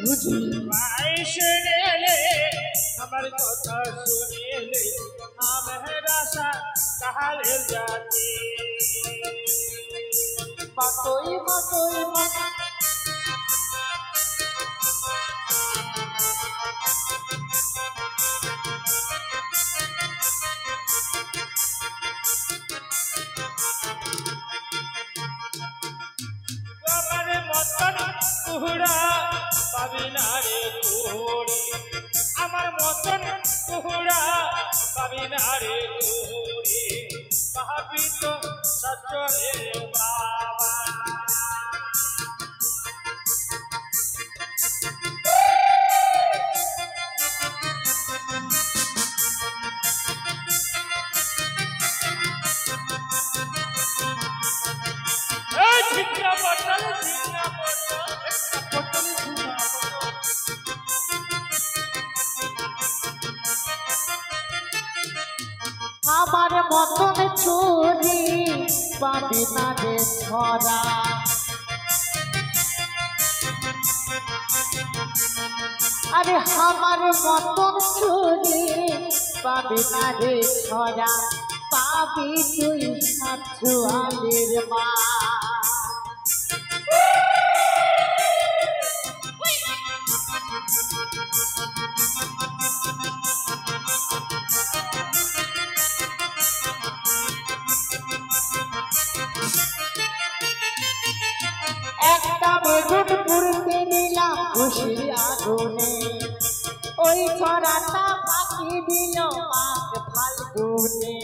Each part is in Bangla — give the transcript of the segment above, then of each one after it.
বুঝি ভাই শুনেলে আমার কথা শুনেলে আমরা কাহালের জাতি মাতই মাতই মাতই মতন কুহুড়া পাবি না রে কুহুড়ি আমার মতন কুহুড়া পাবি না রে কুহুড়ি পাবি তো সচলে বাবা আমার মতন চুরি পাবি না রে ছড়া আরে আমার মতন চুরি পাবি না রে ছড়া পাবি তুই সাথুয়ালের মা একটা বেগুন পুড়তে নিলাম খুশির আগুনে ওই ছড়াটা পাখি দিল মাঘ ফাল্গুনে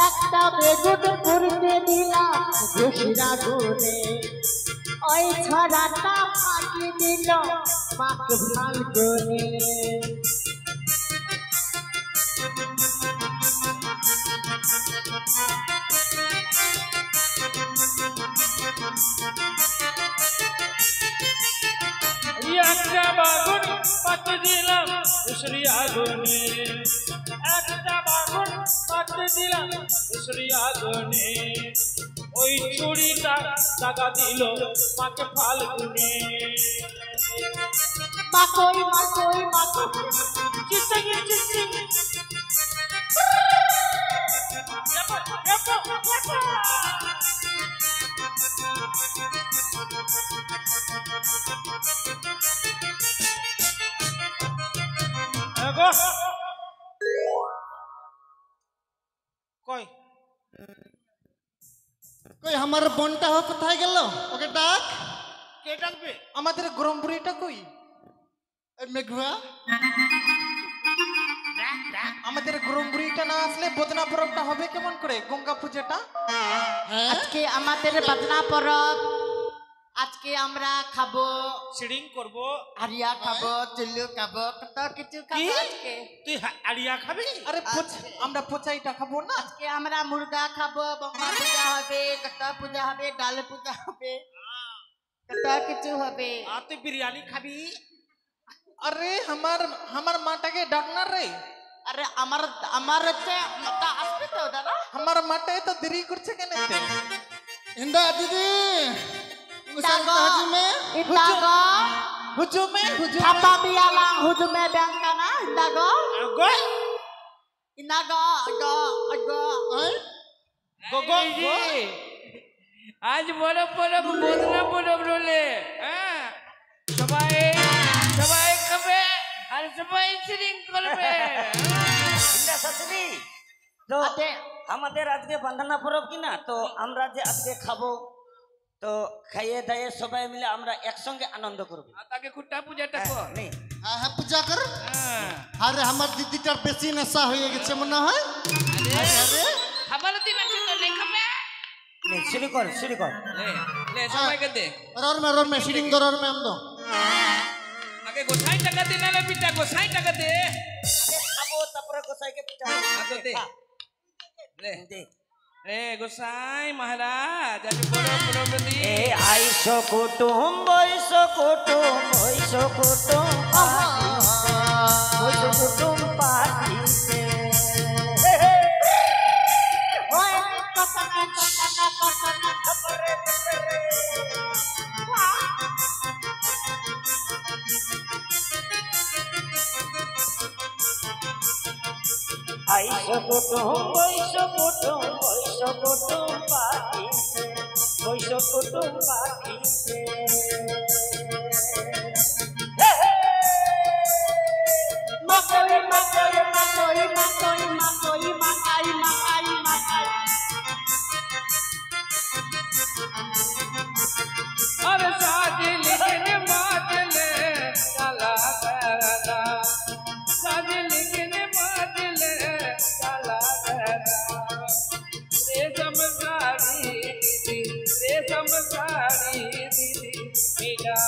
একটা বেগুন পুড়তে দিলাম খুশির আগুনে ওই ছড়াটা পাখি দিল মাঘ ফাল্গুনে একটা বাগুন পাত দিলাম দুসরি আগুনে একটা বাগুন পাত দিলাম দুসরি আগুনে ওই ছুরিটা দাগা দিল মাকে ফাল্গুনে মাকই মাকই মাকই চিচিং চিচিং কই কই আমার বোনটা কোথায় গেল ওকে ডাক কে ডাকবে আমাদের গরম বুড়িটা কই এই মেঘুয়া আমাদের গরম বুড়িটা না আসলে বদনা পরবটা হবে কেমন করে গঙ্গা পূজাটা আজকে আমাদের বদনা পরব আজকে আমরা খাবো সিডিং করব আরিয়া খাবো চুল্লু খাবো কত কিছু খাবো আজকে তুই আড়িয়া খাবি আরে আমরা পোচাইটা খাবো না আজকে আমরা মুরগা খাবো বঙ্গা পূজা হবে কত পূজা হবে ডাল পূজা হবে কত কিছু হবে আর তুই বিরিয়ানি খাবি আরে আমার মাটাকে ডাকনা রে আরে আমার হচ্ছে মাটা আসবে তো দাদা আমার মাটা এত দেরি করছে কেন ইন্দা দিদি ইতাগো হুজুমে ছাপা বিয়ালা হুজুমে ব্যাংকানা ইতাগো গো ইনাগো গো গো গো গো আজ বড় বড় বদনা বড় বলে হ্যাঁ সবাই সবাই খাবে আর সবাই সিরিং করবে শাশুড়ি তো আমাদের আজকে বাঁধানা পরব কিনা তো আমরা যে আজকে খাবো তো খাইয়ে দাইয়ে সবাই মিলে আমরা একসঙ্গে আনন্দ করবো তাকে কুট্টা পূজাটা কর নেই হ্যাঁ হ্যাঁ পূজা কর আরে আমার দিদিটার বেশি নেশা হয়ে গেছে মনে হয় আরে খাবার দিন আছে তো নেই খাবে নেই শুরু কর লে সবাইকে দে রোর মে সিডিং দো রোর মে আমদো আগে গোসাই টাকা দে না পিতা গোসাই টাকা দে খাবো তারপরে গোসাইকে পূজা আগে দে লে দে রে গোসাই মহারাজ আজ বড় প্রভৃতি এ আইসো কুটুম বৈশো কুটুম পাঠিতে আইসো কুটুম বৈশো কুটুম বৈশো কুটুম পাখিতে বৈশো কুটুম পাখিতে মাকই মাকই মাকই মাকই মাকই মাকাই মাকাই মাকাই अरे साजी लिखने बादले काला तेरा साजी लिखने बादले काला तेरा रेशम साड़ी दीदी मीरा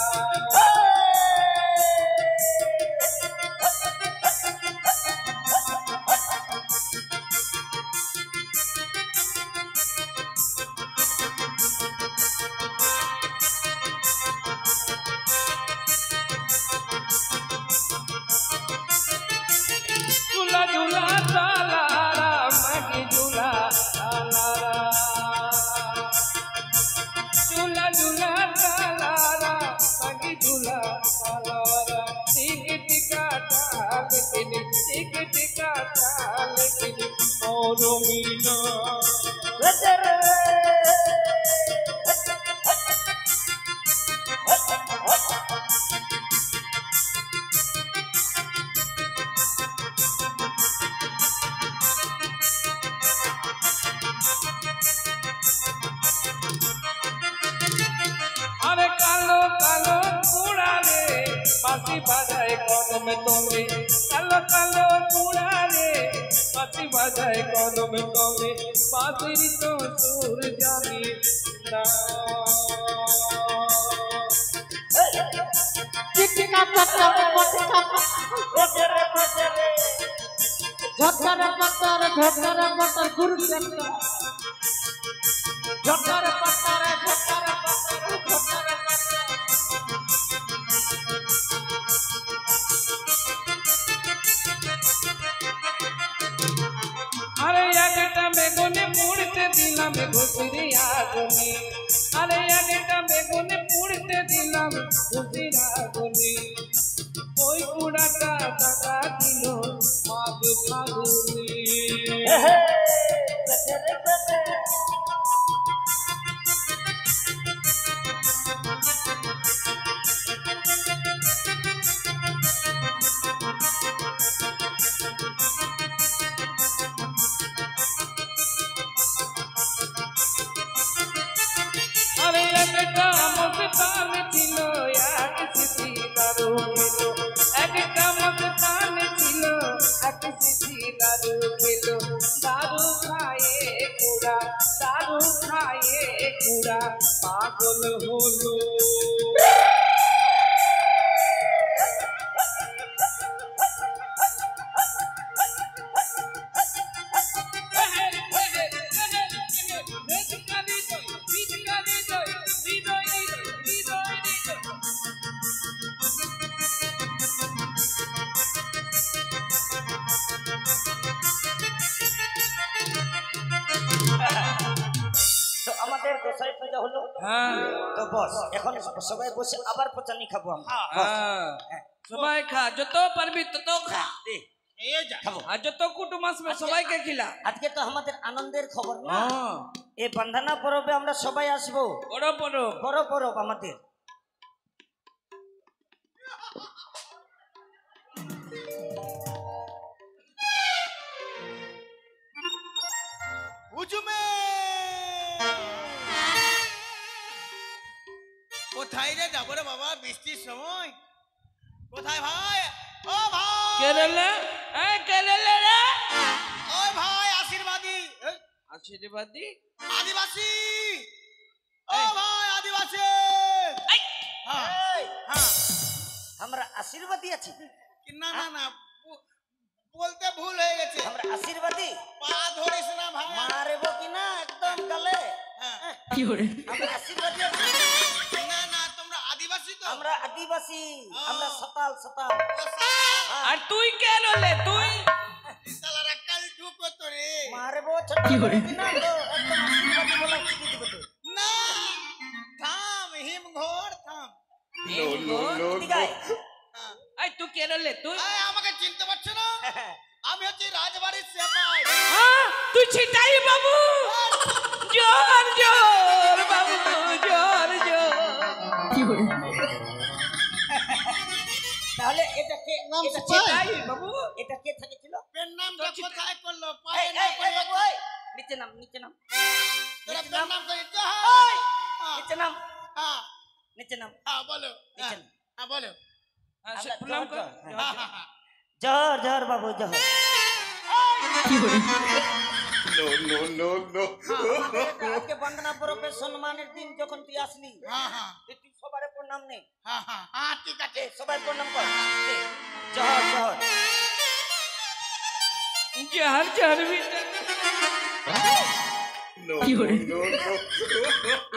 झूला झूला तालारा मगी झूला तालारा झूला झूला तालारा मगी झूला तालारा टिक टिका टाल किनी टिक टिका टाल किनी और मीना अरे कालो कालो कूड़ा रे बासी बजाए कौन में तुम्हें कालो कालो कूड़ा रे बासी बजाए कौन में तुम्हें बासी तो सूर जानी ना টিকা পতর পতর ঝটর পতর ঝটর পতর গুরু চক্র ঝটর পতর ঝটর পতর ঝটর अरे একটা বেগুনে পুড়তে দিলাম ঘুষির আগুনে अरे একটা বেগুনে পুড়তে দিলাম ঘুষির আগুনে ওই কুড়াটা টাকা দিল মাঘ ফাগুনে अरे একটা মস্তান ছিল এক সিসি দারু খেলো একটা মস্তান ছিল এক সিসি দারু খেলো দারু খায়ে কুড়া পাগল হলো তো আমাদের গোসাই পূজা হলো তো বস এখন সবাই বসে আবার পচানি খাবো আমরা সবাই খা যত পারবি তত খা এই যা খাবো আর যত কুটুম আসবে সবাইকে খিলা আজকে তো আমাদের আনন্দের খবর না এই বন্ধনা পরবে আমরা সবাই আসবো বড় বড় বড় পরব আমাদের হুজুমে কোথায় রে যাবো রে বাবা বৃষ্টির সময় কোথায় ভাই ও ভাই কেরলে কেরলে রে ও ভাই আশীর্বাদী এই, আশীর্বাদী আদিবাসী ও ভাই আদিবাসী হ্যাঁ হ্যাঁ আমরা আশীর্বাদী আছি কি না না না বলতে ভুল হয়ে গেছে আমরা আশীর্বাদী পা ধরিস না ভাই মারবো কি না একদম গালে হ্যাঁ আমরা আশীর্বাদী আছি না না তোমরা আদিবাসী তো আমরা আদিবাসী আমরা সতাল সতাল ও সালা, আর তুই কেরলে তুই শালারা কাল ঢুকো তো রে মারবো ছোট কি না তো একদম আশীর্বাদী বলা শিখিয়ে দিবে তো না থাম হিমঘর থাম দিগাই হ্যাঁ। আই তুই কেরলে তুই এই, আমাকে চিনতে পারছো না আমি হচ্ছি রাজবাড়ির সেপাই। হ্যাঁ, তুই ছিটাই বাবু। জোর জোর বাবু, জোর জোর। তাহলে এটা কে? নাম এটা সিপাই। ছিটাই বাবু। এটা কে থেকেছিল? পেন নামটা কোথায় করলো? এই, পায়ে এই, না এই পায়ে? বাবু, এই, নিচে নাম, নিচে নাম, তোরা নিচে পেন নাম। নাম করে ওই, নিচে নাম, হ্যাঁ নিচে নাম, হ্যাঁ বলো, নিচে নাম। হ্যাঁ বলো। হ্যাঁ, সে আমরা প্রণাম জোর, কর। জোর, হ্যাঁ, হ্যাঁ, হ্যাঁ। জোর জোর বাবু জোর। আজকে বন্দনা পরবের সম্মানের দিন যখন তুই আসলি, হ্যাঁ, হ্যাঁ, তুই সবার প্রণাম নে। হ্যাঁ, হ্যাঁ, হ্যাঁ, ঠিক আছে। সবাই প্রণাম কর। দে, জোহর জোহর। জোহর জোহর বেটা।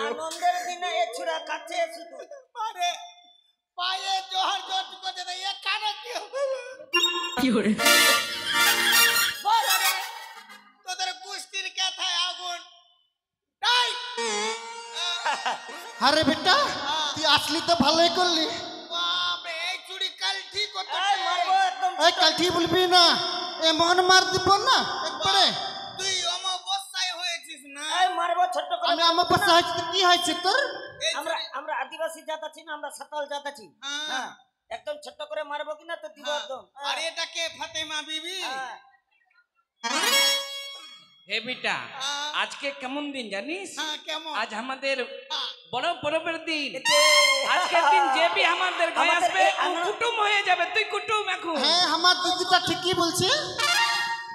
আনন্দের দিনে এ ছুরা কাছে শুধু আরে পায়ে জোহর জোর করতে দেয় এখানে কি হবে? বল আরে। তোদের কুস্তির কথায় আগুন। তাই আরে বেটা তুই আসলি তো ভালোই করলি। বাপরে এই চুড়ি কাল ঠিক হতো। এই মারবো একদম। এই কালটি বলবি না, এমন মার দিব না একবারে। তুই অমাবস্যায় হয়েছিস না? এই মারবো ছোট্ট করে। আমি আমার পাশে হয়েছে তো কি হয়েছে তোর? এই আমরা চুড়ি- আমরা আদিবাসী জাত আছি না, আমরা সাতাল জাত আছি। হ্যাঁ। হ্যাঁ, একদম ছোট্ট করে মারবো কিনা তো দিব হ্যাঁ। একদম। আর এটা কে ফাতেমা বিবি? হ্যাঁ। হে বেটা, হ্যাঁ। আজকে কেমন দিন জানিস? হ্যাঁ কেমন? আজ আমাদের হ্যাঁ। বড় পরবের দিন। এতে আজকের দিন যে বি আমাদের ঘরে আমাদের আসবে এই ও আনন্দ- কুটুম হয়ে যাবে। তুই কুটুম এখন। হ্যাঁ আমার দিদিটা ঠিকই বলছে।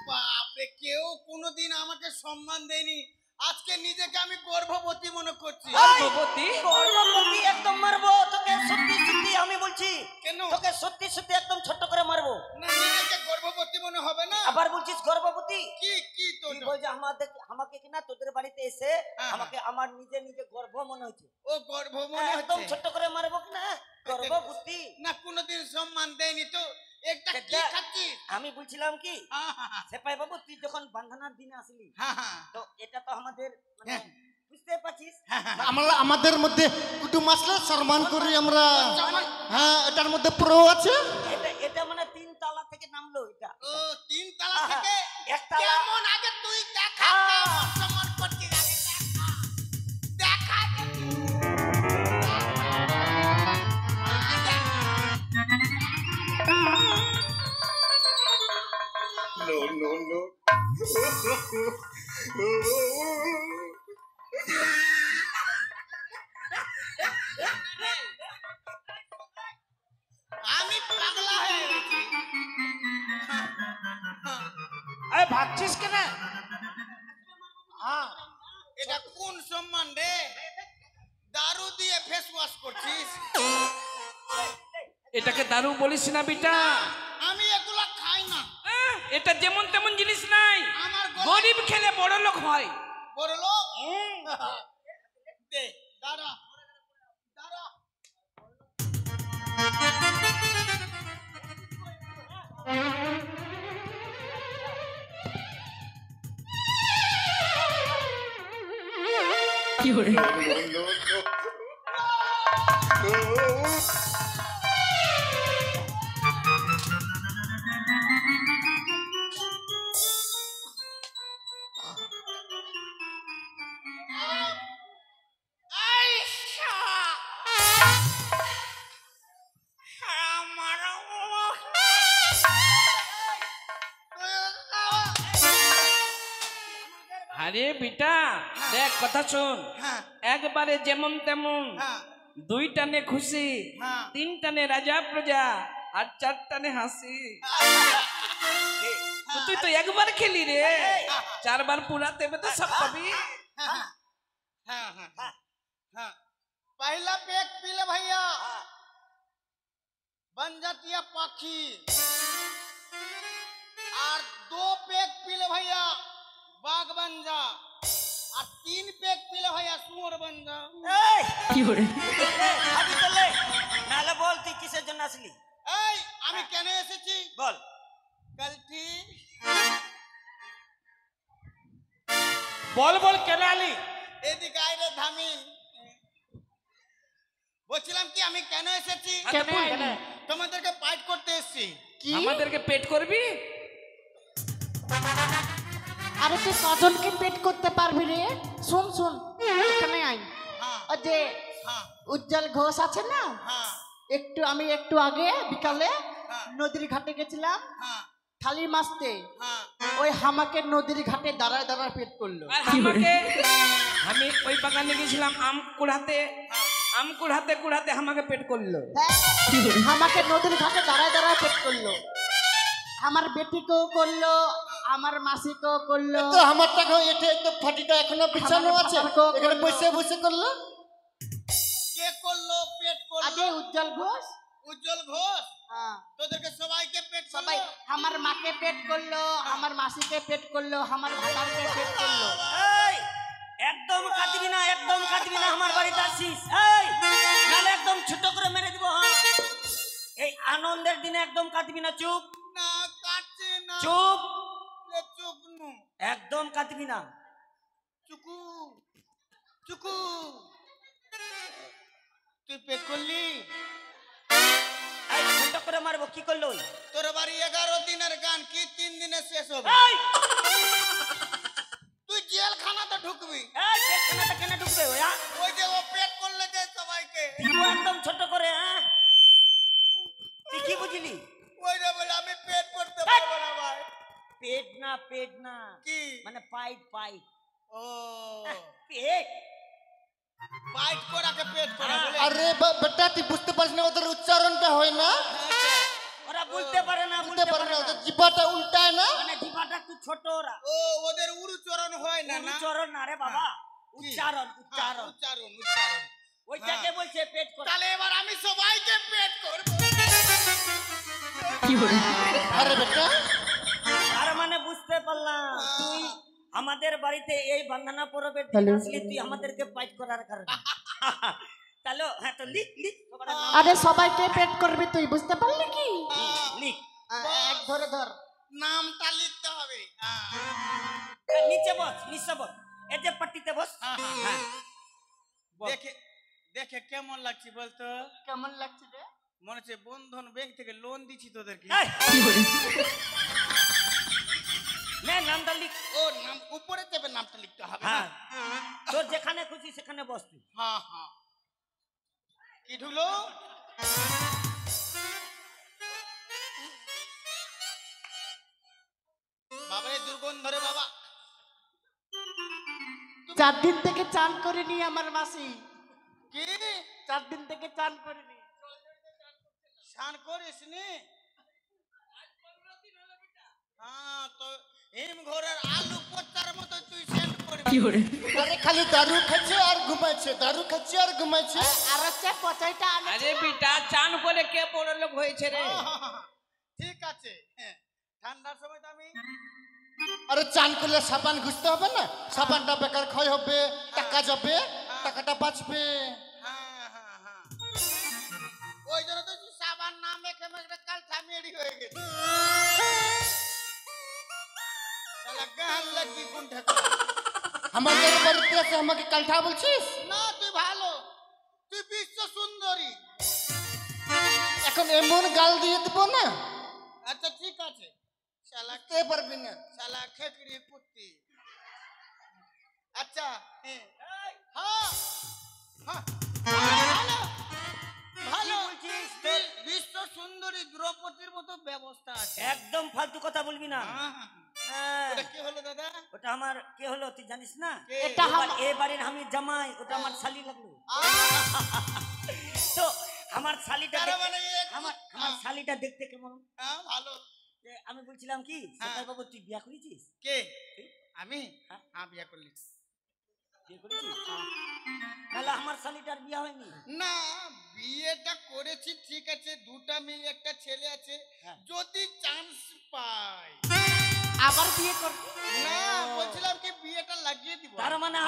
বাপরে কেউ কোনোদিন আমাকে সম্মান দেয়নি। আজকে নিজেকে আমি গর্ভবতী মনে করছি। গর্ভবতী? গর্ভবতী একদম মারবো তোকে, সত্যি সত্যি আমি বলছি। কেন? তোকে সত্যি সত্যি একদম ছোট্ট করে মারবো। না নিজেকে গর্ভবতী মনে হবে না? আবার বলছিস গর্ভবতী? কি কি তো তুই বল যে আমাকে কিনা তোদের বাড়িতে এসে হ্যাঁ। আমাকে আমার নিজে নিজে গর্ভ মনে হয়েছে। ও গর্ভ মনে একদম হচ্ছে? ছোট্ট করে মারবো কিনা গর্ভবতী। না কোনোদিন সম্মান দেয়নি তো। একটা কি সেটা- খাচ্ছিস? আমি বলছিলাম কি হ্যাঁ, হ্যাঁ, হ্যাঁ, সেপাই বাবু, তুই যখন বান্ধানার দিনে আসলি হ্যাঁ, হ্যাঁ, তো এটা তো আমাদের মানে হ্যাঁ। বুঝতে পারছিস। হ্যাঁ, হ্যাঁ। আমরা আমাদের মধ্যে কুটুম আসলে সম্মান করি আমরা। সম্মান- হ্যাঁ এটার মধ্যে প্রো আছে। এটা এটা মানে 3 তলা থেকে নামলো এটা। ও 3 তলা হ্যাঁ, থেকে একতলা। কেমন আগে তুই দেখা হ্যাঁ। কেমন সম্মান করছিস আগে দেখা আমি পাগলা হয়ে গেছি। এই ভাগছিস কেন? হ্যাঁ এটা কোন সম্মান রে? দারু দিয়ে ফেস ওয়াশ করছিস? এটাকে দারু বলিস না বেটা। আমি এগুলা খাই না। এটা যেমন তেমন জিনিস নাই। আমার গরিব খেলে বড় লোক হয়। বড় লোক দে দাঁড়া দাঁড়া। আরে বেটা দেখ কথা শোন। হ্যাঁ একবারে যেমন তেমন, হ্যাঁ 2 টানে খুশি, হ্যাঁ 3 টানে রাজা প্রজা, আর 4 টানে হাসি। তো তুই তো একবার খেলি রে, 4 বার পুরা দেবে তো সব পাবি। हाँ हाँ हाँ पहला पेक पीले भैया बन जाती है पाखी और 2 पेक पीले भैया बाघ बन जा और 3 पेक पीले भैया सुअर बन जा। এই কি করে আবি চলে নালে বল তুই কিসের জন্য আসলি? এই আমি কেন এসেছি বল। গলতি বল বল কেন আলি? এদিকে আয় রে ধামি। বলছিলাম কি আমি কেন এসেছি কেন আইলি? তোমাদেরকে ফাইট করতে এসেছি। কি? আমাদেরকে পেট করবি? আরে তুই কজনকে পেট করতে পারবি রে? শুন শুন, এখানে আয়। হ্যাঁ ওই যে হ্যাঁ উজ্জ্বল ঘোষ আছে না, হ্যাঁ আমি একটু আগে বিকালে হ্যাঁ। নদীর ঘাটে গেছিলাম হ্যাঁ থালি মাছতে। হ্যাঁ ওই হামাকে নদীর ঘাটে দাঁড়ায় দাঁড়ায় পেট করলো। আর আমাকে আমি ওই বাগানে গেছিলাম আম কুড়াতে, আম কুড়াতে কুড়াতে আমাকে পেট করলো। আমাকে নদীর ঘাটে দাঁড়ায় দাঁড়ায় পেট করলো। আমার বেটিকেও করলো, আমার মাসিকেও করলো। তো আমার টাকা এটা তো ফাটিটা এখনো বিছানো আছে, এখানে বসে বসে করলো। কে করলো পেট করলো? আগে উজ্জ্বল ঘোষ। উজ্জ্বল ঘোষ হ্যাঁ, তোদেরকে সবাইকে পেট সবাই করলো? আমার মাকে পেট করলো, আমার মাসিকে পেট করলো, আমার ভাতারকে পেট করলো। এই একদম কাটবি না, একদম কাটবি না, আমার বাড়িতে আসিস। এই নালে একদম ছোট করে মেরে দিব। হ্যাঁ, এই আনন্দের দিনে একদম কাটবি না, চুপ না কাটছে না। চুপ, লে চুপ নু। একদম কাটবি না। চুকু চুকু তুই পেট করলি? এই ছোট করে মারবো, কি করলো? তোর বাড়ি 11 দিনের গান কি 3 দিনে শেষ হবে? এই তুই জেলখানাতে ঢুকবি। এই জেলখানাতে কেন ঢুকবে? ওই যে ও পেট করলে যে সবাইকে দিব একদম ছোট করে। হ্যাঁ, তুই কি বুঝলি? ওই রে বলে আমি পেট করতে পারবো না ভাই। পেট না, পেট না, কি মানে পাইট পাইট। ও পেট বাইট করাকে পেট করা বলে? আরে বেটা তুই বুঝতে পারিস না, ওদের উচ্চারণটা হয় না, ওরা বলতে পারে না, বুঝতে পারে না, ওদের জিহ্বাটা উল্টায় না। মানে জিভাটা একটু ছোট। ওরা ও ওদের উচ্চারণ হয় না না? উচ্চারণ না রে বাবা, কি? উচ্চারণ হ্যাঁ, উচ্চারণ। উচ্চারণ উচ্চারণ। ওইটাকে বলছে পেট করা। তাহলে এবার আমি সবাইকে পেট করব। আরে বেটা তার মানে বুঝতে পারলাম তুই আমাদের বাড়িতে এই বন্দনা পরবে আসলে তুই আমাদেরকে পাইট করার কারণে। তাহলে হ্যাঁ, তো লিখ লিখ সবার নাম আরে সবাইকে পেট করবি তুই, বুঝতে পারলি কি? লিখ। এক ধরে ধর। নামটা লিখতে হবে। নিচে বস, নিচে বস, এই যে পাট্টিতে বস। হ্যাঁ, বস। দেখে দেখে কেমন লাগছে বলতো? কেমন লাগছে রে? মনে হচ্ছে বন্ধন ব্যাংক থেকে লোন দিছি তোদেরকে। এই, নে নামটা লিখ। ও নাম উপরে দেবে, নামটা লিখতে হবে। হ্যাঁ, তোর যেখানে খুশি সেখানে বস তুই। হ্যাঁ হ্যাঁ। কি ঢুকলো? বাবারে দুর্গন্ধ রে বাবা। 4 দিন থেকে চান করিনি আমার মাসি, কি 4 দিন থেকে চান করিনি। স্নান করিস নি? হ্যাঁ তো হিম ঘরের আলু পোচার মতো তুই সেন্ড করবি। আরে খালি দারু খাচ্ছে আর ঘুমাচ্ছে, দারু খাচ্ছে আর ঘুমাচ্ছে। আর হচ্ছে পচাইটা আনে। আরে বিটা চান করে কে বড় লোক হয়েছে রে? ঠিক আছে। হ্যাঁ, ঠান্ডার সময় তো আমি আরে চান করলে সাবান ঘুষতে হবে না, সাবানটা বেকার ক্ষয় হবে, টাকা যাবে, টাকাটা বাঁচবে। হ্যাঁ হ্যাঁ হ্যাঁ ওই জন্য তো তুই সাবান না মেখে মেখে কাল থামিয়েড়ি হয়ে গেছে। তাহলে গান লাগি কোন ঠাকুর? আমাদের বাড়িতে আছে আমাকে কালঠা বলছিস? না তুই ভালো, তুই বিশ্ব সুন্দরী। এখন এমন গাল দিয়ে দেবো না, আচ্ছা ঠিক আছে। শালা কে পারবি না। শালা খেকড়ি কুত্তি। আচ্ছা হ্যাঁ হ্যাঁ হ্যাঁ, ভালো ভালো বলছিস তোর? বিশ্ব সুন্দরী দ্রৌপদীর মতো ব্যবস্থা আছে। একদম ফালতু কথা বলবি না। হ্যাঁ, হ্যাঁ। হ্যাঁ, ওটা কি হলো দাদা? ওটা আমার কে হলো তুই জানিস না? কে? এটা এ বাড়ির আমি জামাই, ওটা আমার শালি লাগলো। তো আমার শালিটা তার মানে আমার শালিটা দেখতে কেমন? হ্যাঁ ভালো। যে আমি বলছিলাম কি সকাল বাবু তুই বিয়া করেছিস? কে আমি? হ্যাঁ। হ্যাঁ বিয়ে করলি। বিয়ে করেছিস? তাহলে আমার শালিটার বিয়া হয়নি? না বিয়েটা করেছি ঠিক আছে, 2টা মেয়ে একটা ছেলে আছে। হ্যাঁ। যদি চান্স পাই আবার বিয়ে করবি? না বলছিলাম কি বিয়েটা লাগিয়ে দিব। তার মানে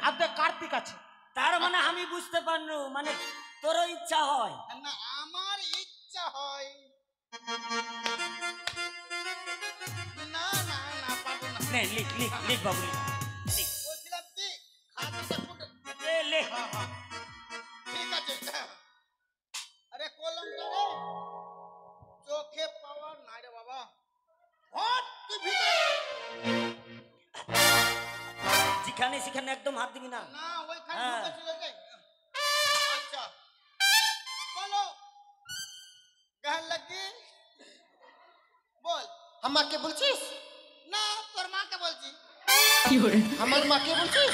আদে কার্তিক আছে। তার মানে আমি বুঝতে পারলো, মানে তোরও ইচ্ছা হয়। না আমার ইচ্ছা হয়। না না না পাবো না। নে লিখ লিখ লিখ বাবু লিখ। লিখ। বলছিলাম কি খাতাটা কোটে। এ লে। হ্যাঁ হ্যাঁ ঠিক আছে। আরে কলম রে চোখে পাওয়ার নাই রে বাবা। হট তুই যেখানে সেখানে একদম হাত দিবি না। না ওইখানে হ্যাঁ। ঢুকেছিল যে। আচ্ছা বলো গাল লাগি বল। আমাকে বলছিস? না তোর মাকে বলছি। আমার মাকে বলছিস?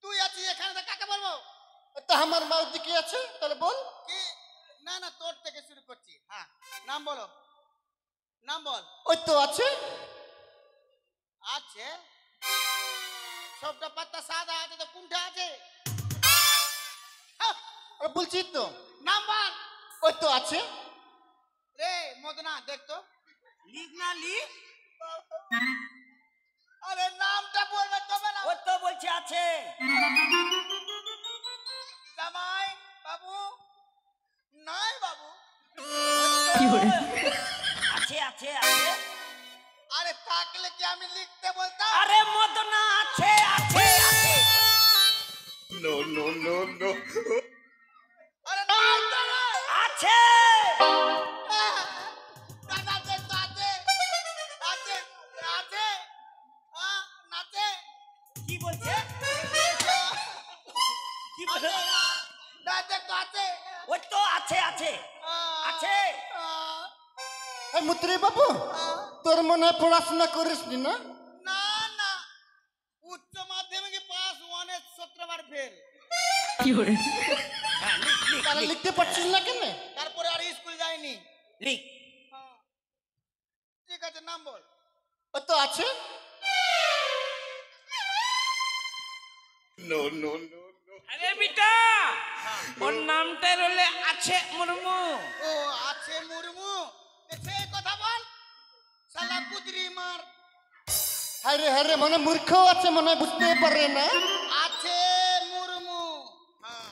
তুই আছিস এখানে তো কাকে বলবো? তা আমার মা ওদিকে আছে, তাহলে বল। কি না না তোর থেকে শুরু করছি। হ্যাঁ নাম বলো, নাম বল। ওই তো আছে। আছে সবটা পাতা সাদা আছে তো কোনটা আছে? হাহ, আরে বলছি তো, নাম বল। ওই তো আছে। রে মদনা দেখ তো। লিখ না লিখ। আরে নামটা বলবে তবে না। ও তো বলছে আছে। জামাই বাবু নাই বাবু। আছে আছে আছে। আরে থাকলে কি আমি লিখতে বলতাম? আরে মদনা আছে আছে আছে। আরে নাই তো রে। আছে। দাদা দেখ তো আছে আছে আছে নাচে কি বলছে? কি বলছে? দাদা দেখ তো আছে। ওই তো আছে আছে আছে। এই মুত্রি বাবু, তোর মনে হয় পড়াশোনা করিসনি না? না না উচ্চ মাধ্যমিকে পাস 17 বার ফেল। হ্যাঁ লিখ লিখ তাহলে লিখ। লিখতে পারছিস না কেন? তারপরে আর স্কুল যায়নি। লিখ। ঠিক আছে নাম বল। ওই তো আছে। আরে বিটা ওর নামটা রলে আছে মুর্মু। ও আছে মুর্মু। সে কথা বল শালা কুদরি মার। হ্যাঁ রে মানে মূর্খ আছে, মনে হয় বুঝতে পারে না। আছে মুর্মু। হ্যাঁ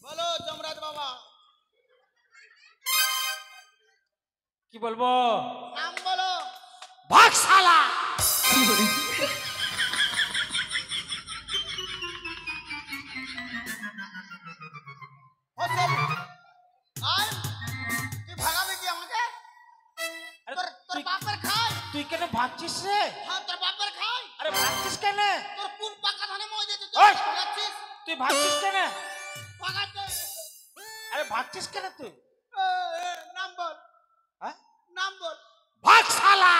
বলো যমরাজ বাবা কি বলবো? নাম বলো। ভাগ শালা। হোসেন আয় তুই ভাগাবি কি আমাকে? তোর বাপের খাই। তুই কেন ভাগছিস রে? হ্যাঁ তোর বাপের খাই। আরে ভাগছিস কেন? তোর কোন পাকা ধানে মই দিয়েছে ওই! তুই ভাগাচ্ছিস? তুই ভাগছিস কেন? ভাগাতে আরে ভাগছিস কেন তুই? নাম বল। হ্যাঁ? নাম বল। ভাগ শালা।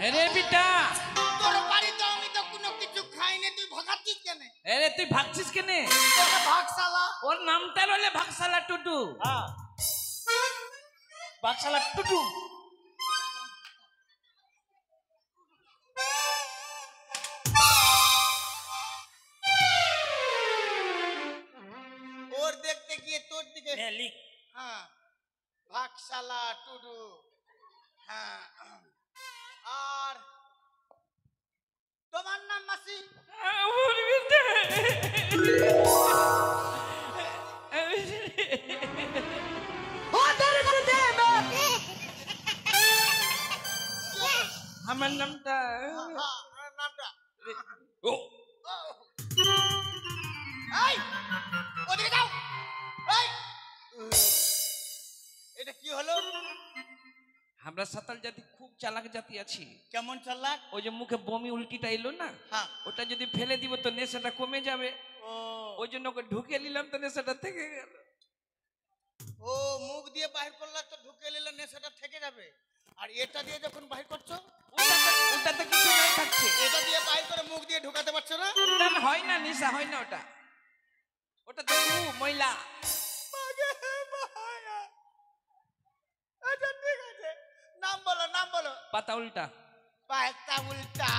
আরে বিটা তোর বাড়িতে আমি তো কোনো কিছু খাইনি, তুই ভাগাচ্ছিস কেন? আরে তুই ভাগছিস কেন? তোকে ভাগ শালা। ওর নামটা রলে ভাগশালা টুটু। হ্যাঁ ভাগশালা টুটু। ওর দেখতে গিয়ে তোর দিকে। হ্যাঁ লিখ। হ্যাঁ ভাগশালা টুডু। হ্যাঁ আর তোমার নাম মাসি? আমার নামটা নামটা ও এই ওদিকে যাও। এই এটা কি হলো? আমরা সাঁতাল জাতি খুব চালাক জাতি আছি। কেমন চালাক? ওই যে মুখে বমি উল্টিটা এলো না, হ্যাঁ ওটা যদি ফেলে দিব তো নেশাটা কমে যাবে। ও ওই জন্য ওকে ঢুকে নিলাম তো নেশাটা থেকে গেল। ও মুখ দিয়ে বাহির করলে তো ঢুকে নিলে নেশাটা থেকে যাবে। আর এটা দিয়ে যখন বাহির করছো ওটাতে কিছু নাই থাকছে। এটা দিয়ে বাহির করে মুখ দিয়ে ঢুকাতে পারছো না? ওটা হয় না, নেশা হয় না ওটা। ওটা তো ময়লা। আচ্ছা ঠিক আছে নাম বলো, নাম বলো। পাতা উল্টা। পাতা উল্টা।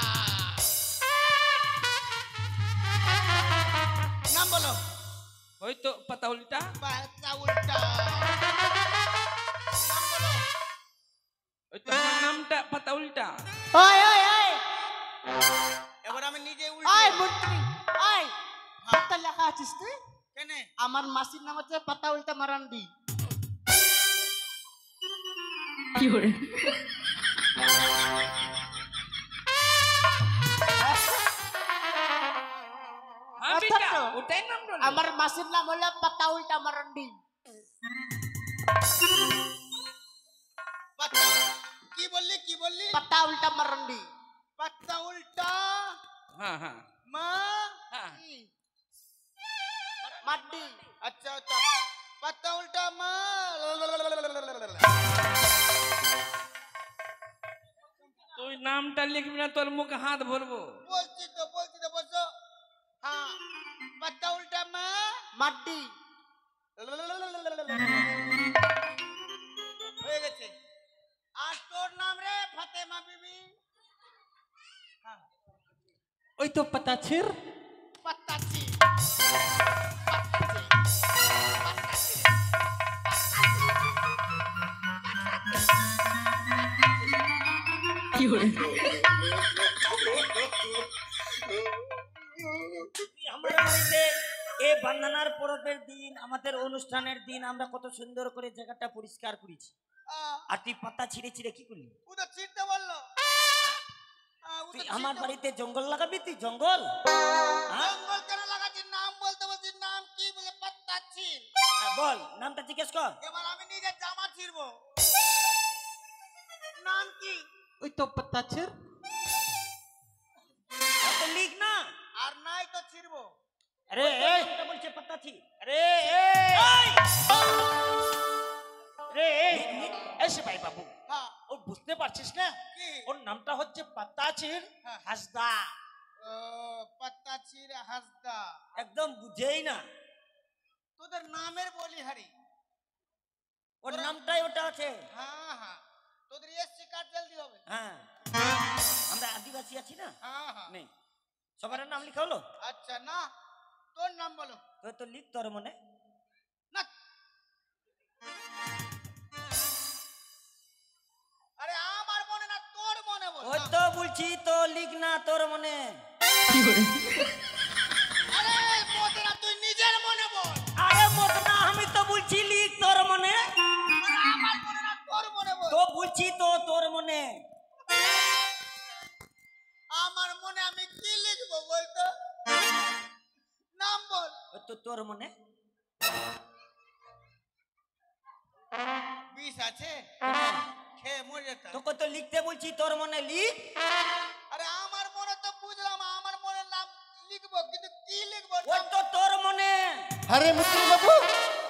নাম বলো। ওই তো পাতা উল্টা। পাতা উল্টা। নাম বলো। ওই তো আমার নামটা পাতা উল্টা। ওই ওই ওই এবার আমি নিজে ওই উল্টে। মন্ত্রী ওই পাতা লেখা আছিস তুই? কেনে? আমার মাসির নাম হচ্ছে পাতা উল্টা মারান্ডি। হ্যাঁ বেটা, ওটাই নাম বলো। আমার মাসির নাম হলো পাতা উল্টা মারান্ডি। পাতা বললি কি বললি पत्ता उल्टा मरंडी पत्ता उल्टा हाँ हाँ माँ हाँ मड्डी अच्छा अच्छा पत्ता उल्टा माँ তুই নামটা লিখবি না তোর মুখে হাত ভরবো बोलती तो बोलছো हाँ पत्ता उल्टा माँ मड्डी হয়ে গেছে আর তোর নাম রে ফাতেমা বিবি ওই তো পাতা ছির पत्ताची আমাদের বাড়িতে এই বন্দনার পরবের দিন আমাদের অনুষ্ঠানের দিন আমরা কত সুন্দর করে জায়গাটা পরিষ্কার করেছি আর তুই পাতা ছিঁড়ে ছিঁড়ে কি করলি উদা চিনতে বললো তুই আমার বাড়িতে জঙ্গল লাগাবি তুই জঙ্গল হ্যাঁ? জঙ্গল কেন লাগাচ্ছি নাম বলতে বলছি নাম কি বলে पत्ताची হ্যাঁ, বল নামটা জিজ্ঞেস কর এবার আমি নিজের জামা ছিড়বো নাম কি ওই তো পাতা ছির হ্যাঁ, তো লিখ না আর নাই তো ছিড়বো আরে নামটা বলছে পাতা ছি আরে রে এসে ভাই বাবু হ্যাঁ ও বুঝতে পারছিস না কি ওর নামটা হচ্ছে পাতা ছির হ্যাঁ। হাসদা ও पत्ताची রে হাসদা একদম বুঝেই না তোদের নামের বলি হারি ওর নামটাই ওটা আছে হ্যাঁ হ্যাঁ তোদের এসছি কার্ড জলদি হবে হ্যাঁ আমরা আদিবাসী আছি না হ্যাঁ হ্যাঁ নেই সবার নাম লিখা হলো আচ্ছা না তোর নাম বলো তুই তো লিখ তোর মনে না আরে আমার মনে না তোর মনে বল ওই তো বলছি তো লিখ না তোর মনে আরে মতে না তুই নিজের মনে বল আরে মত না আমি তো বলছি লিখ তোর মনে আরে আমার মনে না তোর মনে বল তো বলছি তো তোর মনে আমার মনে আমি কি লিখবো বলতো নাম বল ওই তো তোর মনে বিষ আছে খেয়ে মরে যেতাম তোকে তো লিখতে বলছি তোর মনে লিখ আরে আমার মনে তো বুঝলাম আমার মনে নাম লিখবো কিন্তু কি লিখবো ওই তো তোর মনে আরে মিত্র বাবু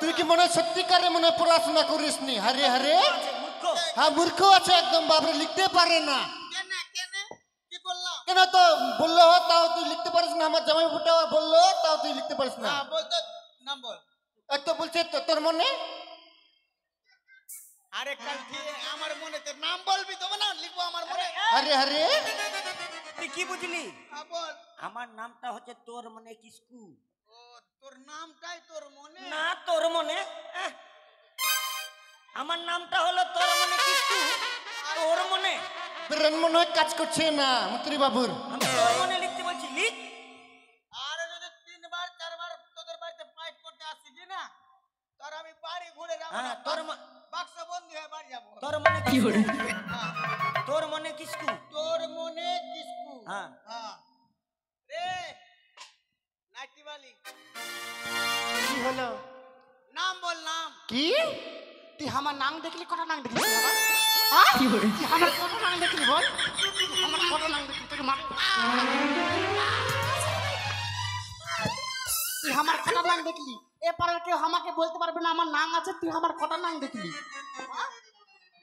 তুই কি মনে হয় সত্যিকারে মনে হয় পড়াশোনা করিস নি হারে হারে মূর্খ হ্যাঁ মূর্খ আছে একদম বাবরে লিখতে পারে না কেন কেন কি করলাম কেন তো বললো তাও তুই লিখতে পারিস না আমার জামাই ফুটা বললো তাও তুই লিখতে পারিস না হ্যাঁ বলতো নাম বল এক তো বলছে তোর মনে আরে কাল ঠিক আমার মনে তো নাম বলবি তবে না লিখবো আমার মনে আরে আরে তুই কি বুঝলি হ্যাঁ বল আমার নামটা হচ্ছে তোর মনে কিসকু ও তোর নামটাই তোর মনে না তোর মনে আমার নামটা হলো তোর মনে কিসকু তোর মনে ব্রেন মনে হয় কাজ করছে না মিত্রি বাবুর আমি তোর মনে লিখতে বলছি লিখ আরে যদি 3 বার 4 বার তোদের বাড়িতে ফাইট করতে আসি কি না তোর আমি বাড়ি ঘুরে যাবো হ্যাঁ, না, তোর বাক্স বন্দি হয়ে বাড়ি যাবো তোর মনে কি হ্যাঁ, তোর মনে কিসকু তোর মনে কিসকু হ্যাঁ হ্যাঁ রে নাইটি বালি কি হলো নাম বল নাম কি তুই আমার নাম দেখলি কটা নাম দেখলি তুই আমার? হ্যাঁ? তুই আমার কটা নাম দেখলি বল তুই আমার কটা নাম দেখলি তোকে মার তুই আমার কটা নাম দেখলি এপারে কেউ আমাকে বলতে পারবে না আমার নাম আছে তুই আমার কটা নাম দেখলি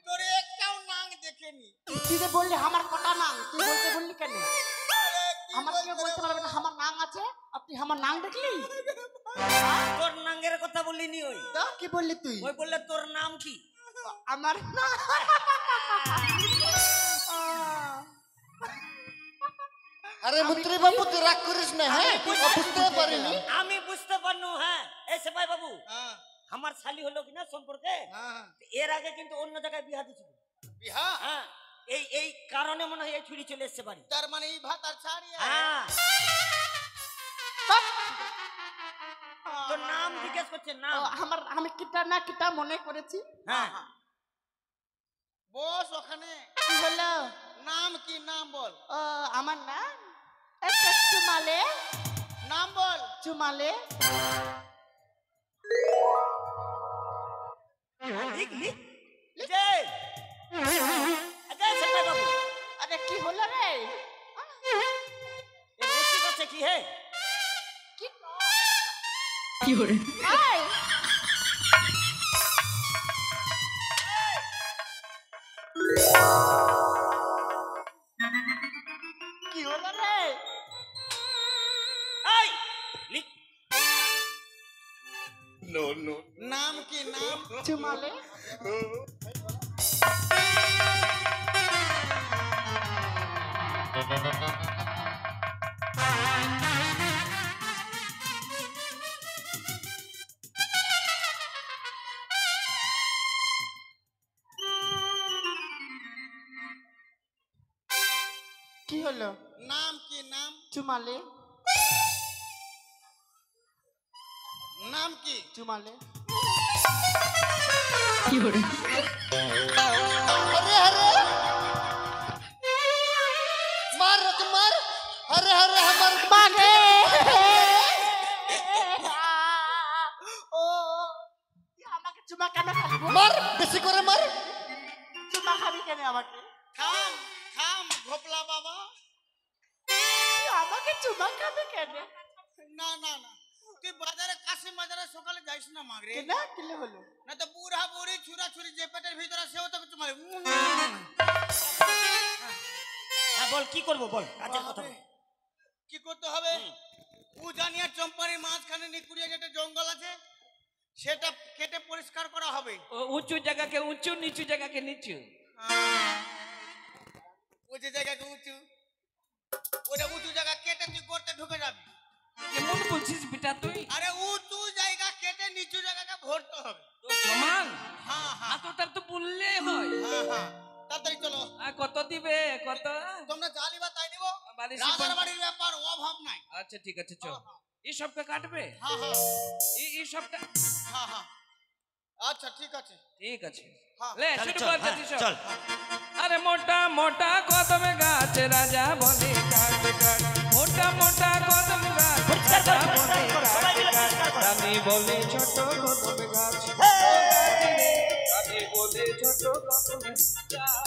তোর একটাও নাম দেখেনি তুই যে বললি আমার কটা নাম তুই বলতে বললি কেন আরে কি আমার কেউ বলতে বলতে পারবে না আমার নাম আছে আর তুই আমার নাম দেখলি তোর নাঙ্গের কথা বলিনি ওই তো কি বললি তুই ওই বললে তোর নাম কি আমার নাম আরে মিত্রি বাবু তুই রাগ করিস না হ্যাঁ ও বুঝতে পারিনি আমি বুঝতে পারনু হ্যাঁ এই সেবাই বাবু হ্যাঁ আমার শালি হলো কিনা সম্পর্কে হ্যাঁ এর আগে কিন্তু অন্য জায়গায় বিয়া দিছিল বিহা হ্যাঁ এই কারণে মনে হয় এই ছুরি চলে এসছে বাড়ি তার মানে এই ভাত আর ছাড়ি হ্যাঁ তোর নাম জিজ্ঞেস করছে নাম আমি কিটা না কিটা মনে করেছি হ্যাঁ বস ওখানে কি হলো নাম কি নাম বল ও আমার নাম একটা চুমালে নাম বল চুমালে লিখ লিখ লিখ এই এই, কি হলো রে? এই নি- নাম কি নাম? চুমালে কি হলো? নাম কি নাম? চুমালে নাম কি? চুমালে अरे अरे मार रख मार अरे अरे हमार মানে ও তুই আমাকে চুমা কেন খাবি গো? मार बेसी करे मार চুমা খাবি কেন আমাকে? থাম থাম ঘোপলা বাবা। তুই আমাকে চুমা খাবি কেন? না না না, তুই বাজারে কাশি বাজারে সকালে যাইস না মাগরে, কেন কিলে হলো? না তো বুড়া বুড়ি ছুরা ছুরি যে পেটের ভিতরে সেও তোকে চুমালে। হ্যাঁ বল কি করব বল কাজের কথা বল। কি করতে হবে? উজানিয়া চম্পারি মাঝখানে নিকুড়িয়া যেটা জঙ্গল আছে সেটা কেটে পরিষ্কার করা হবে। উঁচু জায়গাকে উঁচু নিচু জায়গাকে নিচু উঁচু জায়গাকে উঁচু, ওটা উঁচু জায়গা কেটে তুই করতে ঢুকে যাবি। কেমন বলছিস বেটা তুই? আরে উঁচু জায়গা কেটে নিচু জায়গাকে ভরতে হবে। তো সমান হ্যাঁ হ্যাঁ এতটা তো বললে হয়। হ্যাঁ হ্যাঁ, তাড়াতাড়ি চলো। আর কত দিবে কত? তোমরা জালিবা তাই দিব, বাড়ি রাজার বাড়ির ব্যাপার অভাব নাই। আচ্ছা ঠিক আছে চল। এই সবটা কাটবে? হ্যাঁ হ্যাঁ এই সবটা হ্যাঁ হ্যাঁ, আচ্ছা ঠিক আছে। ঠিক আছে হ্যাঁ, লে তাহলে শুরু চল, কর হ্যাঁ, দিদি চল। আরে মোটা মোটা কদম গাছ রাজা বলে কাট কাট, মোটা মোটা কদম গাছ পরিষ্কার কর, রাজা বলে পরিষ্কার কর, সবাই মিলে কাট পরিষ্কার কাট, কর। রানী বলে ছোট কদম গাছ, রানী বলে ছোট কদম গাছ।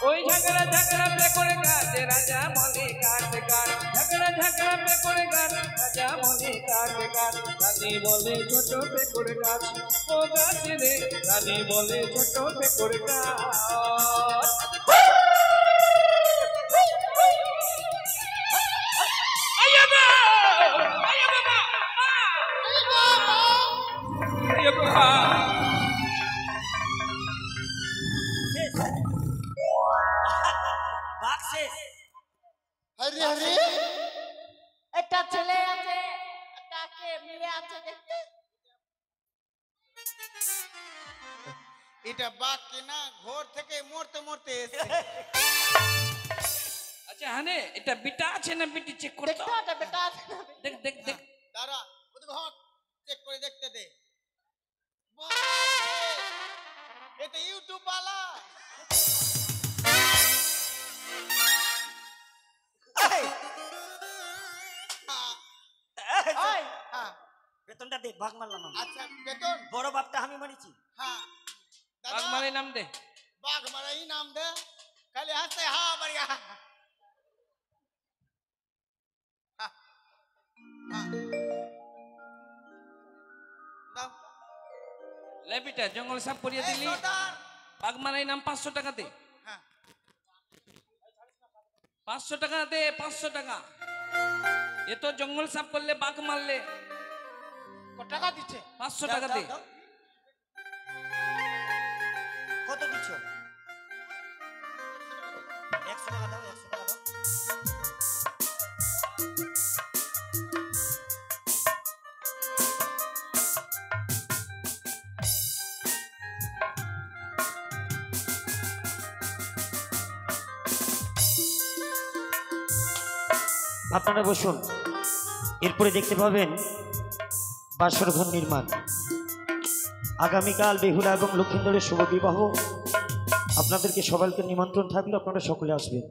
ওই ঝগড়া ঝগড়া পে করে গাছ রাজা বলে কাট কাট, ঝগড়া ঝগড়া পে করে গাছ রাজা বলে কাট কাট, রানী বলে ছোট পে করে গাছ, ও গাছ রে রানী বলে ছোট পে করে গাছ। আয়া বাবা! আয়া বাবা! আয়া বাবা! বাঘ শেষ। अरे अरे একটা ছেলে আছে, কাকে মেয়ে আছে দেখতে? এটা বাঘ কিনা ঘর থেকে মরতে মরতে এসে। আচ্ছা হানে এটা বিটা আছে না বিটি চেক করতে দেখতে হবে বেটা আছে না? দেখ দেখ দেখ। দাঁড়া ওদিকে হট, চেক করে দেখতে দে। এটা ইউটিউব वाला। ওই হ্যাঁ বেতনটা দে, ভাগ মারলাম আমি। আচ্ছা বেতন। বড় বাপটা আমি মারিছি। হ্যাঁ বাঘ মারে নাম দে। বাঘ মারাই নাম দে, খালি হাসতে হা বাড়িয়া। লে বিটা জঙ্গল সাফ করিয়ে দিলি, বাঘ মারাই নাম 500 টাকা দে। হ্যাঁ 500 টাকা দে, 500 টাকা। এ তো জঙ্গল সাফ করলে বাঘ মারলে কত টাকা দিচ্ছে? 500 টাকা দে। দাও, দাও। কত দিচ্ছ? 100 টাকা দাও, 100 টাকা দাও। আপনারা বসুন, এরপরে দেখতে পাবেন বাসর ঘর নির্মাণ। আগামীকাল বেহুলা এবং লক্ষিন্দরের শুভ বিবাহ। আপনাদেরকে সবাইকে নিমন্ত্রণ থাকলে আপনারা সকলে আসবেন।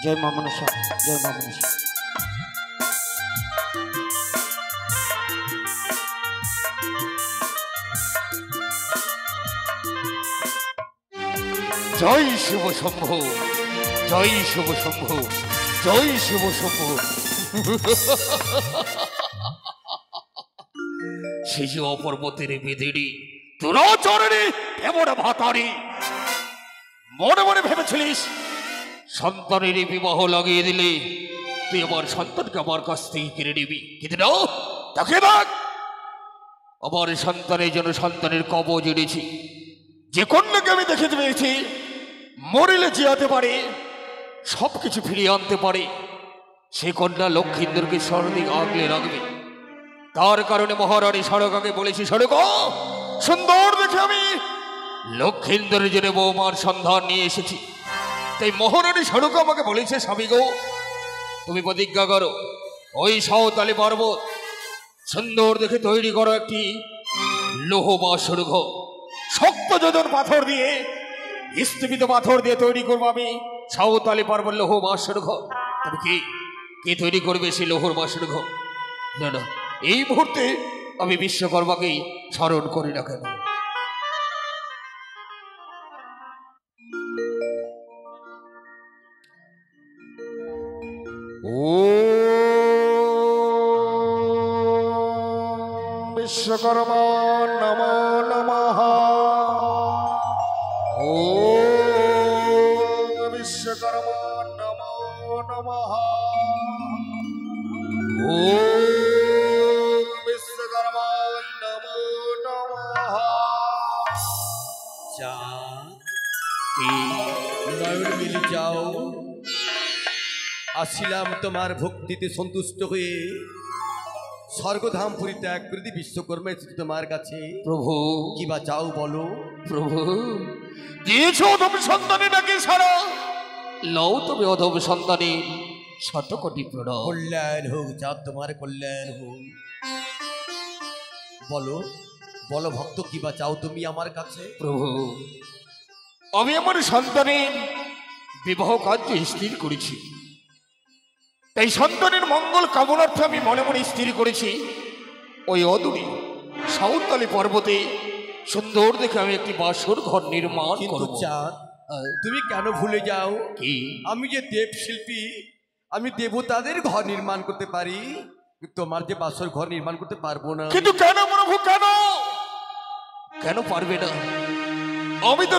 জয় মা মনসা, জয় মা মনসা। জয় শিব শম্ভু, জয় শিব শম্ভু, জয় শিব শম্ভু। সে যে অপর্বতের বেদিনী দুরাচরণে এমন ভাতারি, মনে মনে ভেবেছিলিস সন্তানের বিবাহ লাগিয়ে দিলে তুই আমার সন্তানকে আমার কাছ থেকে কিনে নিবি, কিন্তু না, তাকে দেখ আমার সন্তানের জন্য সন্তানের কবজ এনেছি। যে কন্যাকে আমি দেখে পেয়েছি মরিলে জিয়াতে পারে, সবকিছু ফিরিয়ে আনতে পারে, সে কন্যা লক্ষ্মীন্দরকে সর্বাধিক আগলে রাখবে। তার কারণে মহারানী সড়কাকে বলেছি, সড়ক সুন্দর দেখে আমি লক্ষ্মীন্দরের জন্য বৌমার সন্ধান নিয়ে এসেছি। তাই মহারানী সড়ক আমাকে বলেছে, স্বামী গো তুমি প্রতিজ্ঞা করো, ওই সাঁওতালি পর্বত সুন্দর দেখে তৈরি করো একটি লৌহ বাসর ঘর, শক্ত যোজন পাথর দিয়ে, স্থিপিত পাথর দিয়ে তৈরি করবো আমি সাঁওতালি পর্বত লৌহ বাসর ঘর। তবে কে তৈরি করবে সেই লৌহর বাসর ঘর? না না, এই মুহূর্তে আমি বিশ্বকর্মাকেই স্মরণ করি না কেন। বিশ্বকর্মা নমো নমঃ। বিশ্বকর্মা নমো নমঃ। বিশ্বকর্মা নমো নমঃ। যা নয়ন মিলি যাও, আসিলাম তোমার ভক্তিতে সন্তুষ্ট হয়ে, স্বর্গধাম পুরী ত্যাগ করে দি বিশ্বকর্মা এসেছি তোমার কাছে। প্রভু কি বা চাও বলো? প্রভু দিয়েছ অধম সন্তানে নাকি সারা, লও তুমি অধম সন্তানে শত কোটি প্রণাম। কল্যাণ হোক, যা তোমার কল্যাণ হোক। বলো বলো ভক্ত, কি বা চাও তুমি আমার কাছে? প্রভু আমি আমার সন্তানের বিবাহ কার্য স্থির করেছি, তাই সন্তানের মঙ্গল কামনার্থে আমি মনে মনে স্থির করেছি ওই অদূরে সাঁওতালি পর্বতে সুন্দর দেখে আমি একটি বাসর ঘর নির্মাণ কিন্তু করব। চাঁদ, তুমি কেন ভুলে যাও কি আমি যে দেব শিল্পী, আমি দেবতাদের ঘর নির্মাণ করতে পারি, তোমার যে বাসর ঘর নির্মাণ করতে পারবো না। কিন্তু কেন প্রভু, কেন কেন পারবে না? আমি তো